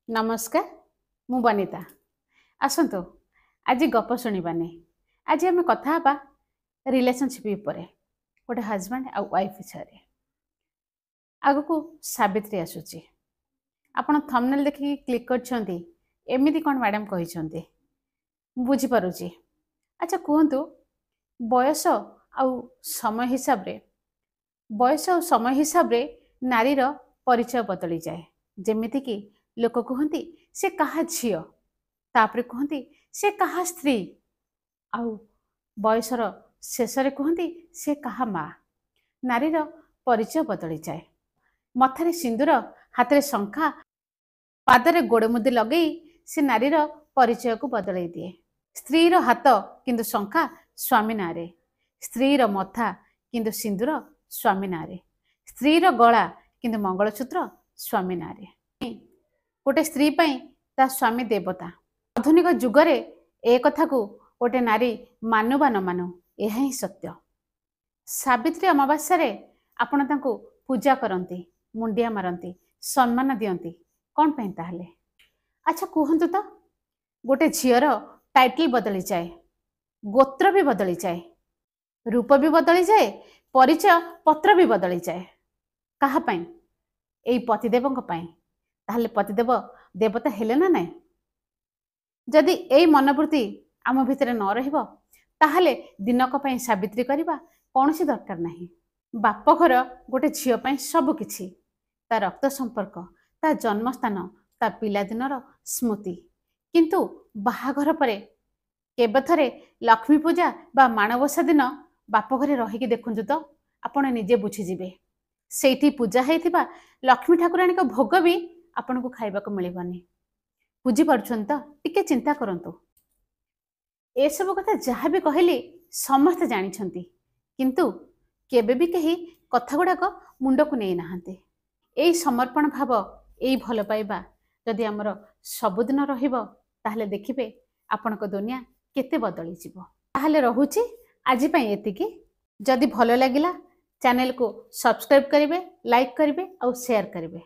नमस्कार मु बनिता आसतु आज गप शुणवानी आज आम कथा बा रिलेशनशिप उपरे गोटे हजबैंड आ वाइफ विषय आग को सावित्री आसूची आपण थंबनेल देखिए क्लिक करछंती एमिति कोन मैडम कहिसंती बुझी पारुची। अच्छा कहतु बयस आ समय हिसाब रे बयस और समय हिसाब रे नारीर परिचय बदली जाए जेमिति कि लोक कहती से कहा झील तापर कहती से कहा स्त्री आउ बयसर शेषरे कहती से कहा माँ नारीर परिचय बदली जाए। मथारे सिंदूर हाथ में शंखा पादरे गोड़ मुदी लगे से नारीर परिचय को बदल दिए। स्त्रीर हाथ किंतु शंखा स्वामी नारे, स्त्रीर मथा किंतु सिंदूर स्वामी नारे, स्त्रीर गला किंतु मंगलसूत्र स्वामी नारे। गोटे स्त्री पाई ता स्वामी देवता। आधुनिक जुगरे ए कथा को गोटे नारी मानु बा न मानु यह ही सत्य। सावित्री अमावास्या रे आपण तांको पूजा करती मुंडिया मारती सम्मान दियंती कौन पे ताहले? अच्छा कहतु तो गोटे झीर टाइटल बदली जाए, गोत्र भी बदली जाए, रूप भी बदली जाए, परिचय पत्र भी बदली जाए। कहा पाई? एई पतिदेवंक पाई। ताहले पतिदेव देवता हेले ना नहीं? जदि एई मनोवृत्ति आम भितर न रहिबो ताहले दिनक पाई सावित्री करबा कोनोसी दरकार नहीं। बाप घर गोटे झील पाई सब किछि, ता रक्त संपर्क, ता जन्मस्थान, ता पिलादिनर स्मृति। किंतु बाहाघर परे केबे थरे लक्ष्मी पूजा बा माणबसा दिन बाप घरे रहिकी देखुंतु तो आपण निजे बुझीजिबे सेठी पूजा हेतिबा लक्ष्मी ठाकुराणी को भोग भी आपण को खाइबा को मिलबनी। बुझी पारछन तो टिके चिंता करंतु। ए सब कथा जहाँ भी कहली समस्त जानिछंती किंतु केबे भी कही कथा गुड़ाक मुंड को नहीं नहांते। एई समर्पण भाव एई भल पाइबा जदि आमर सबुदिन रहिबो ताहले देखिबे आपण को दुनिया केते बदली जिवो। ताहले रहुची आज पई एतिकी। जदि भल लागिला चैनल को सब्सक्राइब करिवे, लाइक करिवे और शेयर करिवे।